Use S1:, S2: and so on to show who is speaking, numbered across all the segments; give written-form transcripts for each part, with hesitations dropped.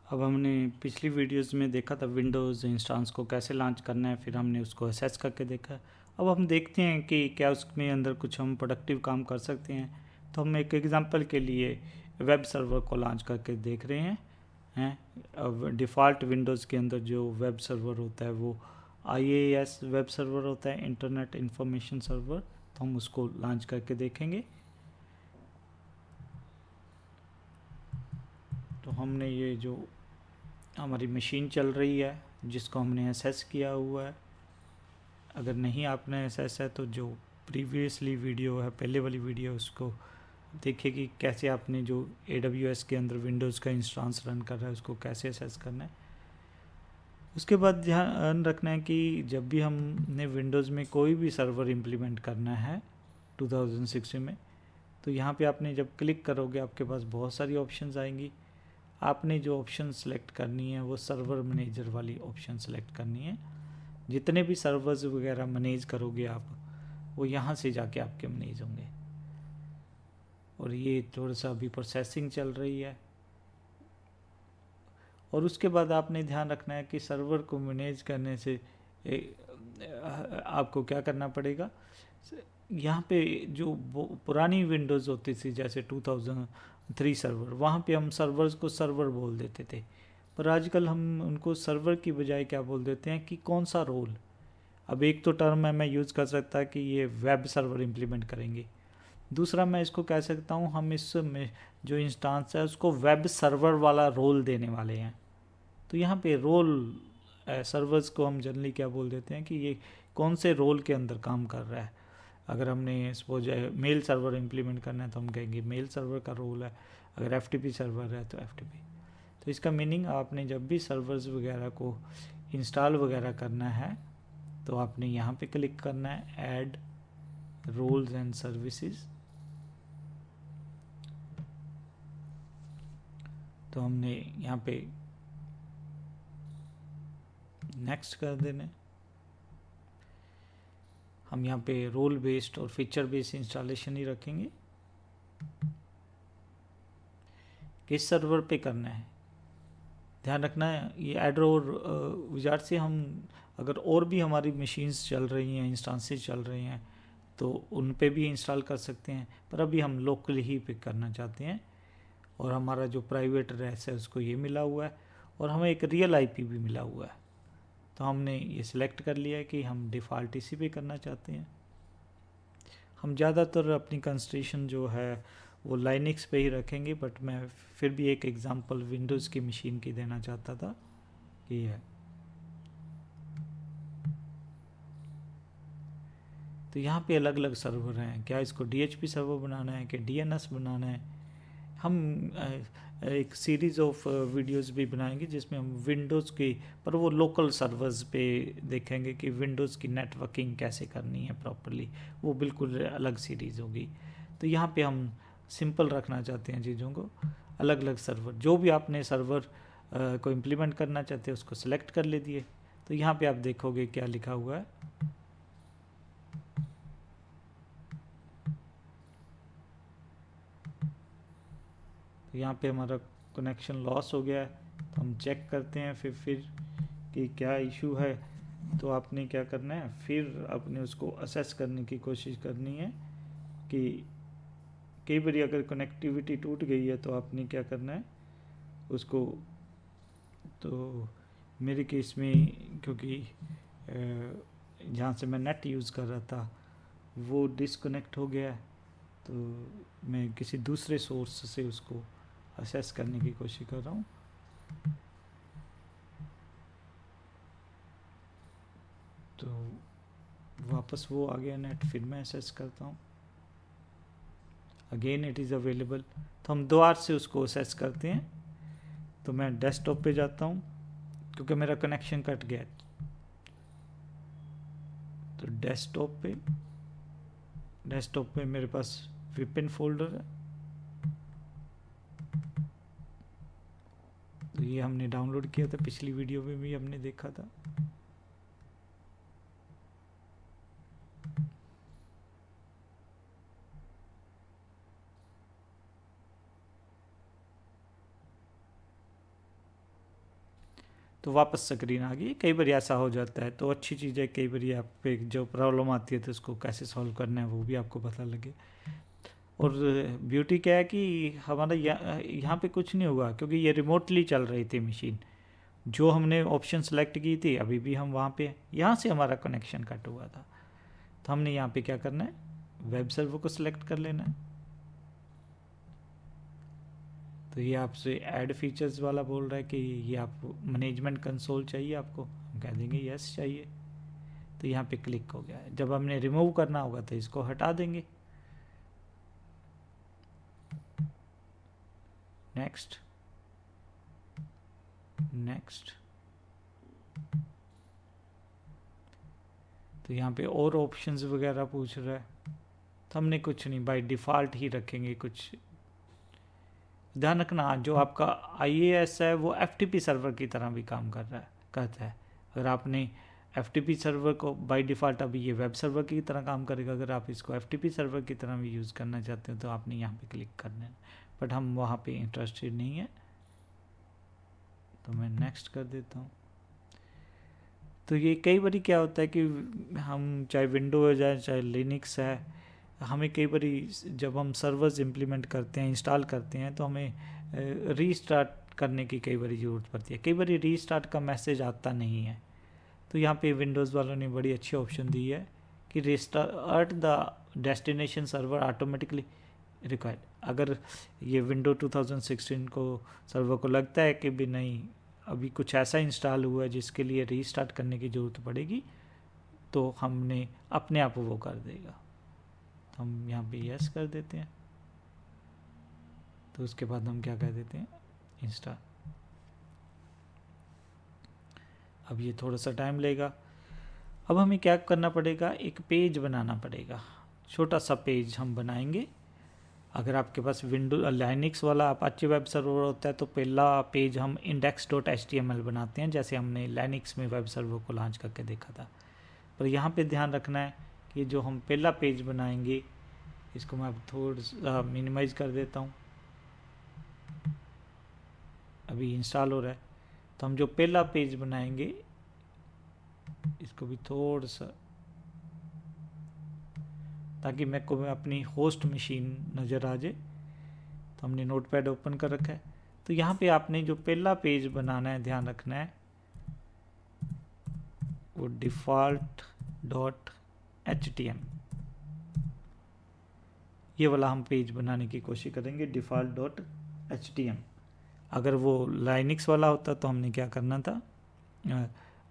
S1: अब हमने पिछली वीडियोस में देखा था विंडोज़ इंस्टेंस को कैसे लॉन्च करना है, फिर हमने उसको असेस करके देखा। अब हम देखते हैं कि क्या उसमें अंदर कुछ हम प्रोडक्टिव काम कर सकते हैं। तो हम एक एग्जांपल के लिए वेब सर्वर को लॉन्च करके देख रहे हैं। अब डिफ़ॉल्ट विंडोज़ के अंदर जो वेब सर्वर होता है वो IIS वेब सर्वर होता है, इंटरनेट इंफॉर्मेशन सर्वर। तो हम उसको लॉन्च करके देखेंगे। तो हमने ये जो हमारी मशीन चल रही है जिसको हमने असेस किया हुआ है, अगर नहीं आपने असेस है तो जो प्रीवियसली वीडियो है, पहले वाली वीडियो, उसको देखिए कि कैसे आपने जो AWS के अंदर विंडोज़ का इंस्टेंस रन कर रहा है उसको कैसे असेस करना है। उसके बाद ध्यान रखना है कि जब भी हमने विंडोज़ में कोई भी सर्वर इम्प्लीमेंट करना है 2016 में, तो यहाँ पे आपने जब क्लिक करोगे आपके पास बहुत सारी ऑप्शंस आएंगी। आपने जो ऑप्शन सेलेक्ट करनी है वो सर्वर मैनेजर वाली ऑप्शन सेलेक्ट करनी है। जितने भी सर्वर्स वगैरह मैनेज करोगे आप, वो यहाँ से जाके आपके मैनेज होंगे। और ये थोड़ा सा अभी प्रोसेसिंग चल रही है। और उसके बाद आपने ध्यान रखना है कि सर्वर को मैनेज करने से आपको क्या करना पड़ेगा। यहाँ पे जो पुरानी विंडोज़ होती थी जैसे 2003 सर्वर, वहाँ पे हम सर्वर्स को सर्वर बोल देते थे, पर आजकल हम उनको सर्वर की बजाय क्या बोल देते हैं कि कौन सा रोल। अब एक तो टर्म है मैं यूज़ कर सकता कि ये वेब सर्वर इम्प्लीमेंट करेंगे, दूसरा मैं इसको कह सकता हूँ हम इस में जो इंस्टांस है उसको वेब सर्वर वाला रोल देने वाले हैं। तो यहाँ पे रोल सर्वर्स को हम जनरली क्या बोल देते हैं कि ये कौन से रोल के अंदर काम कर रहा है। अगर हमने सपोज मेल सर्वर इम्प्लीमेंट करना है तो हम कहेंगे मेल सर्वर का रोल है, अगर FTP सर्वर है तो FTP। तो इसका मीनिंग आपने जब भी सर्वर्स वगैरह को इंस्टॉल वगैरह करना है तो आपने यहाँ पे क्लिक करना है ऐड रोल्स एंड सर्विसेज। तो हमने यहाँ पे नेक्स्ट कर देना है। हम यहाँ पे रोल बेस्ड और फीचर बेस्ड इंस्टॉलेशन ही रखेंगे। किस सर्वर पे करना है ध्यान रखना है। ये ऐड रोल विजार्ड से हम अगर और भी हमारी मशीन्स चल रही हैं, इंस्टांसेस चल रही हैं, तो उन पे भी इंस्टॉल कर सकते हैं, पर अभी हम लोकली ही पिक करना चाहते हैं। और हमारा जो प्राइवेट एड्रेस है उसको ये मिला हुआ है और हमें एक रियल IP भी मिला हुआ है। तो हमने ये सिलेक्ट कर लिया है कि हम डिफ़ॉल्ट इसी पे करना चाहते हैं। हम ज़्यादातर अपनी कंस्ट्रेशन जो है वो लाइनिक्स पे ही रखेंगे, बट मैं फिर भी एक एग्जांपल विंडोज़ की मशीन की देना चाहता था कि है। तो यहाँ पे अलग अलग सर्वर हैं, क्या इसको DHP सर्वर बनाना है कि DNS बनाना है। हम एक सीरीज़ ऑफ वीडियोस भी बनाएंगे जिसमें हम विंडोज़ की, पर वो लोकल सर्वर्स पे देखेंगे कि विंडोज़ की नेटवर्किंग कैसे करनी है प्रॉपरली, वो बिल्कुल अलग सीरीज़ होगी। तो यहाँ पे हम सिंपल रखना चाहते हैं चीज़ों को। अलग अलग सर्वर, जो भी आपने सर्वर को इम्प्लीमेंट करना चाहते हैं उसको सिलेक्ट कर लीजिए। तो यहाँ पे आप देखोगे क्या लिखा हुआ है, तो यहाँ पे हमारा कनेक्शन लॉस हो गया है। तो हम चेक करते हैं फिर कि क्या इशू है। तो आपने क्या करना है, फिर आपने उसको असेस करने की कोशिश करनी है कि कई बार अगर कनेक्टिविटी टूट गई है तो आपने क्या करना है उसको। तो मेरे केस में क्योंकि जहाँ से मैं नेट यूज़ कर रहा था वो डिसकनेक्ट हो गया है, तो मैं किसी दूसरे सोर्स से उसको असेस करने की कोशिश कर रहा हूँ। तो वापस वो आ गया नेट, फिर मैं असेस करता हूँ, अगेन इट इज़ अवेलेबल। तो हम दोबारा से उसको असेस करते हैं। तो मैं डेस्कटॉप पे जाता हूँ क्योंकि मेरा कनेक्शन कट गया। तो डेस्कटॉप पे मेरे पास विपिन फोल्डर है। तो ये हमने डाउनलोड किया था, पिछली वीडियो में भी हमने देखा था। तो वापस स्क्रीन आ गई। कई बार ऐसा हो जाता है, तो अच्छी चीज़ है कई बार आप पे जो प्रॉब्लम आती है तो उसको कैसे सॉल्व करना है वो भी आपको पता लगे। और ब्यूटी क्या है कि हमारा यहाँ पे कुछ नहीं हुआ, क्योंकि ये रिमोटली चल रही थी मशीन। जो हमने ऑप्शन सेलेक्ट की थी अभी भी हम वहाँ पे, यहाँ से हमारा कनेक्शन कट हुआ था, तो हमने यहाँ पे क्या करना है, वेब सर्वर को सिलेक्ट कर लेना है। तो ये आपसे ऐड फीचर्स वाला बोल रहा है कि ये आपको मैनेजमेंट कंसोल चाहिए, आपको हम कह देंगे यस चाहिए। तो यहाँ पे क्लिक हो गया है। जब हमने रिमूव करना होगा तो इसको हटा देंगे। Next next. तो यहाँ पे और ऑप्शंस वगैरह पूछ रहा है, तो हमने कुछ नहीं, बाय डिफ़ॉल्ट ही रखेंगे। कुछ ध्यान रखना, जो आपका IAS है वो FTP सर्वर की तरह भी काम करता है। अगर आपने FTP सर्वर को बाय डिफ़ॉल्ट, अभी ये वेब सर्वर की तरह काम करेगा, अगर आप इसको FTP सर्वर की तरह भी यूज़ करना चाहते हो तो आपने यहाँ पे क्लिक करना है, बट हम वहाँ पे इंटरेस्टेड नहीं है, तो मैं नेक्स्ट कर देता हूँ। तो ये कई बार क्या होता है कि हम चाहे विंडो है चाहे लिनक्स है, हमें कई बार जब हम सर्वर्स इम्प्लीमेंट करते हैं, इंस्टॉल करते हैं, तो हमें रीस्टार्ट करने की कई बार ज़रूरत पड़ती है। कई बार रीस्टार्ट का मैसेज आता नहीं है, तो यहाँ पे विंडोज़ वालों ने बड़ी अच्छी ऑप्शन दी है कि restart the destination server automatically required. अगर ये विंडो 2016 को सर्वर को लगता है कि भी नहीं, अभी कुछ ऐसा इंस्टॉल हुआ है जिसके लिए रीस्टार्ट करने की ज़रूरत पड़ेगी, तो हमने अपने आप वो कर देगा। तो हम यहाँ पे यस कर देते हैं। तो उसके बाद हम क्या कर देते हैं, इंस्टॉल। अब ये थोड़ा सा टाइम लेगा। अब हमें क्या करना पड़ेगा, एक पेज बनाना पड़ेगा, छोटा सा पेज हम बनाएंगे। अगर आपके पास विंडो लाइनक्स वाला अपाचे वेब सर्वर होता है तो पहला पेज हम index.html बनाते हैं, जैसे हमने लाइनक्स में वेब सर्वर को लॉन्च करके देखा था। पर यहाँ पे ध्यान रखना है कि जो हम पहला पेज बनाएंगे, इसको मैं अब थोड़ा सा मिनिमाइज कर देता हूँ, अभी इंस्टॉल हो रहा है। तो हम जो पहला पेज बनाएंगे, इसको भी थोड़ा सा, ताकि मेरे को अपनी होस्ट मशीन नज़र आ जाए। तो हमने नोटपैड ओपन कर रखा है। तो यहाँ पे आपने जो पहला पेज बनाना है, ध्यान रखना है, वो default.html, ये वाला हम पेज बनाने की कोशिश करेंगे, default.html। अगर वो लाइनक्स वाला होता तो हमने क्या करना था,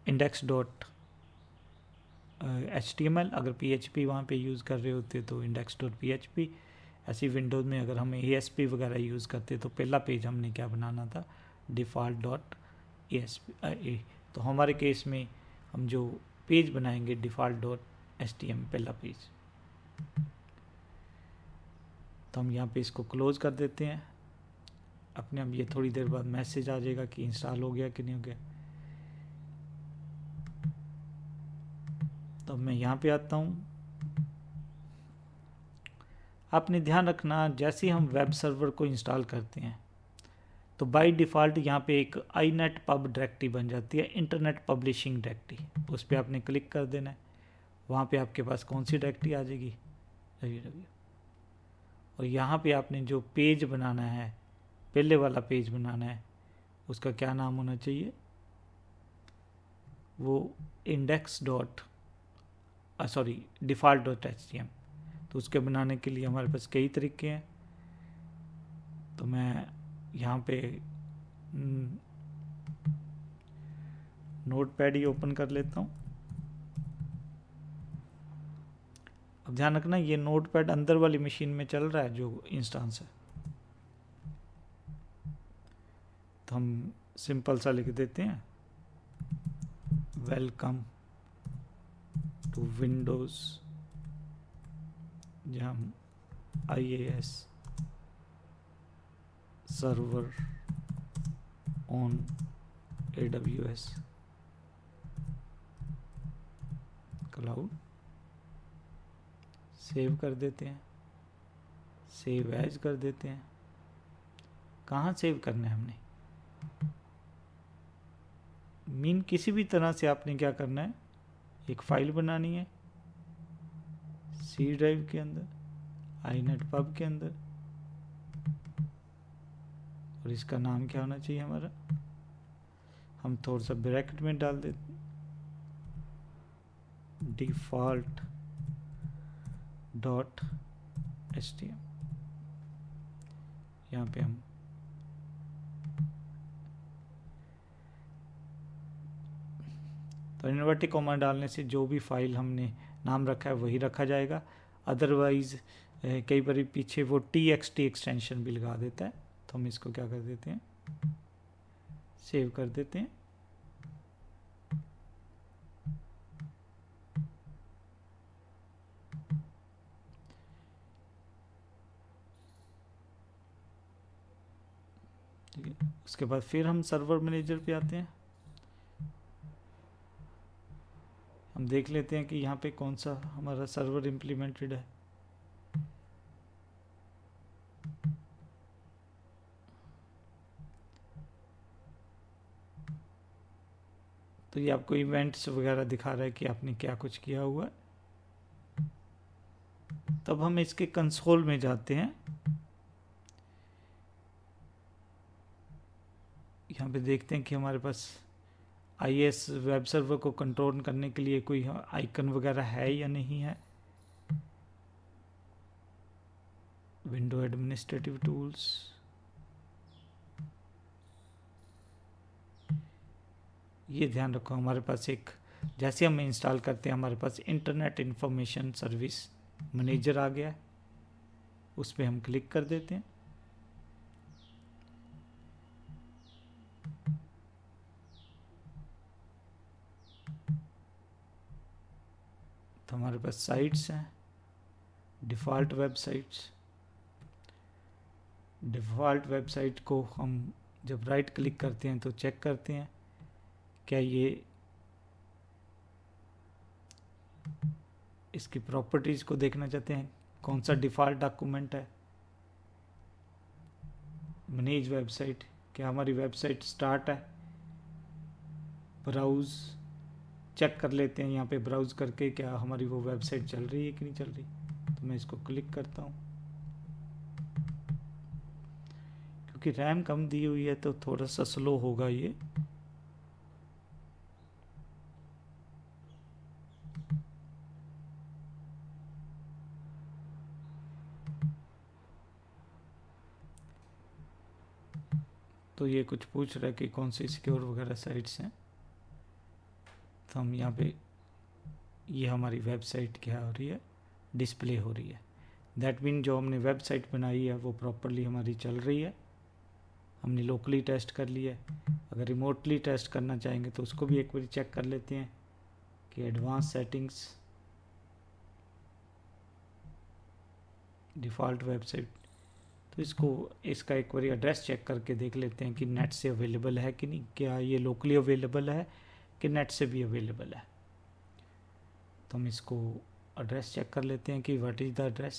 S1: index.html। अगर PHP वहाँ पे यूज़ कर रहे होते तो index.php। ऐसी विंडोज़ में अगर हम ASP वगैरह यूज़ करते तो पहला पेज हमने क्या बनाना था, default.asp। तो हमारे केस में हम जो पेज बनाएंगे default.html पहला पेज। तो हम यहाँ पे इसको क्लोज़ कर देते हैं। अपने आप ये थोड़ी देर बाद मैसेज आ जाएगा कि इंस्टॉल हो गया कि नहीं हो गया। तो मैं यहाँ पे आता हूँ। आपने ध्यान रखना, जैसे ही हम वेब सर्वर को इंस्टॉल करते हैं तो बाय डिफ़ॉल्ट यहाँ पे एक inet pub डायरेक्टरी बन जाती है, इंटरनेट पब्लिशिंग डायरेक्टरी। उस पर आपने क्लिक कर देना है। वहाँ पे आपके पास कौन सी डायरेक्टरी आ जाएगी, www। और यहाँ पे आपने जो पेज बनाना है, पहले वाला पेज बनाना है, उसका क्या नाम होना चाहिए, वो default.html। तो उसके बनाने के लिए हमारे पास कई तरीके हैं। तो मैं यहाँ पे नोटपैड ही ओपन कर लेता हूँ। अब ध्यान रखना, ये नोटपैड अंदर वाली मशीन में चल रहा है जो इंस्टेंस है। तो हम सिंपल सा लिख देते हैं, वेलकम टू विंडोज़ जम IAS server on AWS cloud. Save कर देते हैं, सेव एज कर देते हैं। कहाँ सेव करना है हमने, मीन किसी भी तरह से आपने क्या करना है, एक फाइल बनानी है सी ड्राइव के अंदर, iNetPub के अंदर, और इसका नाम क्या होना चाहिए हमारा, हम थोड़ा सा ब्रैकेट में डाल देते, डिफॉल्ट डॉट html। यहाँ पे हम तो इन्वर्टेड कॉमा डालने से जो भी फाइल हमने नाम रखा है वही रखा जाएगा। अदरवाइज कई बार पीछे वो txt एक्सटेंशन भी लगा देता है, तो हम इसको क्या कर देते हैं, सेव कर देते हैं। ठीक है, उसके बाद फिर हम सर्वर मैनेजर पे आते हैं। हम देख लेते हैं कि यहाँ पे कौन सा हमारा सर्वर इम्प्लीमेंटेड है। तो ये आपको इवेंट्स वगैरह दिखा रहा है कि आपने क्या कुछ किया हुआ है। तब हम इसके कंसोल में जाते हैं। यहाँ पे देखते हैं कि हमारे पास IIS वेब सर्वर को कंट्रोल करने के लिए कोई आइकन वगैरह है या नहीं है। विंडो एडमिनिस्ट्रेटिव टूल्स, ये ध्यान रखो हमारे पास एक, जैसे हम इंस्टॉल करते हैं हमारे पास इंटरनेट इंफॉर्मेशन सर्विस मैनेजर आ गया है, उस पर हम क्लिक कर देते हैं। तो हमारे पास साइट्स हैं, डिफ़ॉल्ट वेबसाइट्स। डिफ़ॉल्ट वेबसाइट को हम जब राइट क्लिक करते हैं तो चेक करते हैं क्या ये इसकी प्रॉपर्टीज़ को देखना चाहते हैं, कौन सा डिफ़ॉल्ट डॉक्यूमेंट है। मैनेज वेबसाइट, क्या हमारी वेबसाइट स्टार्ट है। ब्राउज़ चेक कर लेते हैं यहाँ पे ब्राउज़ करके क्या हमारी वो वेबसाइट चल रही है कि नहीं चल रही। तो मैं इसको क्लिक करता हूँ, क्योंकि रैम कम दी हुई है तो थोड़ा सा स्लो होगा ये। तो ये कुछ पूछ रहा है कि कौन सी सिक्योर वगैरह साइट्स हैं। तो हम यहाँ पे, ये हमारी वेबसाइट क्या हो रही है, डिस्प्ले हो रही है। दैट मीन जो हमने वेबसाइट बनाई है वो प्रॉपरली हमारी चल रही है। हमने लोकली टेस्ट कर लिया है। अगर रिमोटली टेस्ट करना चाहेंगे तो उसको भी एक बार चेक कर लेते हैं कि एडवांस सेटिंग्स, डिफ़ॉल्ट वेबसाइट, तो इसका एक बार एड्रेस चेक करके देख लेते हैं कि नेट से अवेलेबल है कि नहीं, क्या ये लोकली अवेलेबल है कि नेट से भी अवेलेबल है। तो हम इसको एड्रेस चेक कर लेते हैं कि व्हाट इज़ द एड्रेस।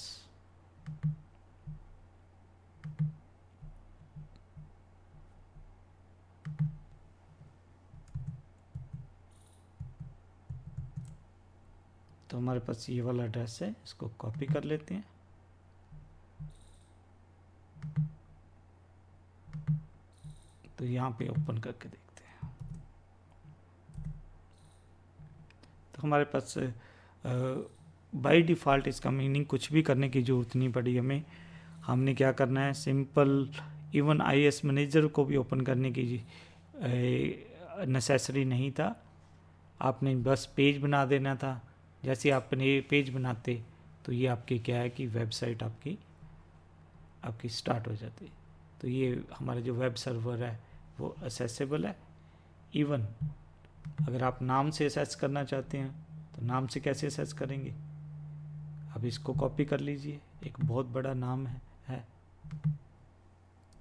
S1: तो हमारे पास ये वाला एड्रेस है, इसको कॉपी कर लेते हैं। तो यहाँ पे ओपन करके देखते हैं। तो हमारे पास बाय डिफ़ॉल्ट इसका मीनिंग कुछ भी करने की ज़रूरत नहीं पड़ी हमें। हमने क्या करना है, सिंपल इवन IIS मैनेजर को भी ओपन करने की नेसेसरी नहीं था। आपने बस पेज बना देना था। जैसे आपने पेज बनाते तो ये आपकी क्या है कि वेबसाइट आपकी स्टार्ट हो जाती है। तो ये हमारा जो वेब सर्वर है वो एक्सेसिबल है। इवन अगर आप नाम से एक्सेस करना चाहते हैं तो नाम से कैसे एक्सेस करेंगे, अब इसको कॉपी कर लीजिए, एक बहुत बड़ा नाम है।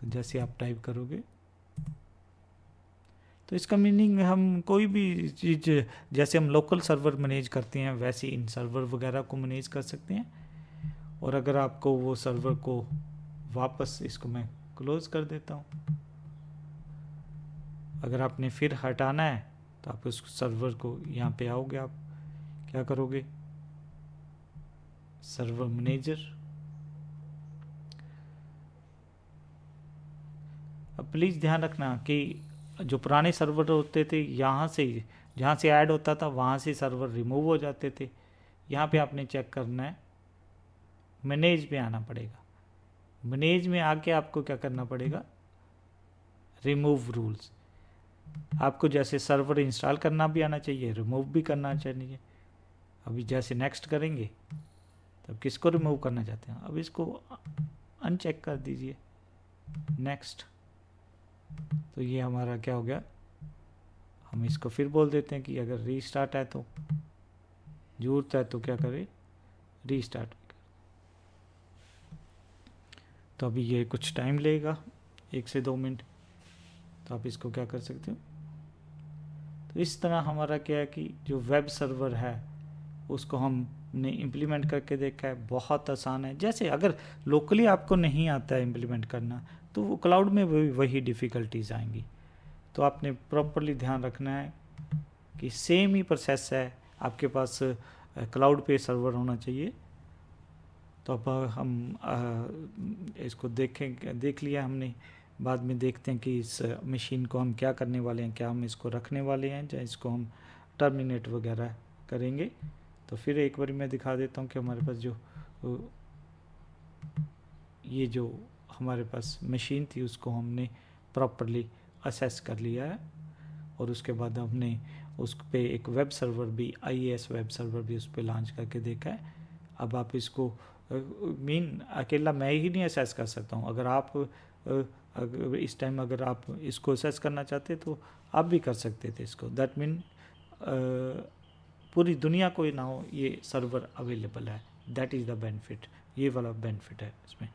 S1: तो जैसे आप टाइप करोगे तो इसका मीनिंग हम कोई भी चीज़, जैसे हम लोकल सर्वर मैनेज करते हैं वैसे इन सर्वर वगैरह को मैनेज कर सकते हैं। और अगर आपको वो सर्वर को वापस, इसको मैं क्लोज कर देता हूँ। अगर आपने फिर हटाना है तो आप उस सर्वर को यहाँ पे आओगे, आप क्या करोगे, सर्वर मैनेजर। अब प्लीज़ ध्यान रखना कि जो पुराने सर्वर होते थे, यहाँ से जहाँ से ऐड होता था वहाँ से सर्वर रिमूव हो जाते थे। यहाँ पे आपने चेक करना है, मैनेज में आना पड़ेगा। मैनेज में आके आपको क्या करना पड़ेगा, रिमूव रूल्स। आपको जैसे सर्वर इंस्टॉल करना भी आना चाहिए, रिमूव भी करना चाहिए। अभी जैसे नेक्स्ट करेंगे तब किसको रिमूव करना चाहते हैं, अब इसको अनचेक कर दीजिए, नेक्स्ट। तो ये हमारा क्या हो गया, हम इसको फिर बोल देते हैं कि अगर रीस्टार्ट है तो जरूरत है तो क्या करें, रीस्टार्ट। तो अभी ये कुछ टाइम लेगा, 1 से 2 मिनट, तो आप इसको क्या कर सकते हो। तो इस तरह हमारा क्या है कि जो वेब सर्वर है उसको हमने इम्प्लीमेंट करके देखा है, बहुत आसान है। जैसे अगर लोकली आपको नहीं आता है इम्प्लीमेंट करना, तो वो क्लाउड में वही डिफ़िकल्टीज आएंगी। तो आपने प्रॉपरली ध्यान रखना है कि सेम ही प्रोसेस है, आपके पास क्लाउड पे सर्वर होना चाहिए। तो अब हम इसको देख लिया हमने, बाद में देखते हैं कि इस मशीन को हम क्या करने वाले हैं, क्या हम इसको रखने वाले हैं या इसको हम टर्मिनेट वगैरह करेंगे। तो फिर एक बार मैं दिखा देता हूँ कि हमारे पास ये जो हमारे पास मशीन थी उसको हमने प्रॉपरली असेस कर लिया है, और उसके बाद हमने उस पर एक वेब सर्वर भी, IIS वेब सर्वर भी उस पर लॉन्च करके देखा है। अब आप इसको अकेला मैं ही नहीं असेस कर सकता हूँ, अगर आप अगर इस टाइम अगर आप इसको असेस करना चाहते तो आप भी कर सकते थे इसको। दैट मीन पूरी दुनिया को ना हो ये सर्वर अवेलेबल है, दैट इज़ द बेनिफिट, ये वाला बेनिफिट है इसमें।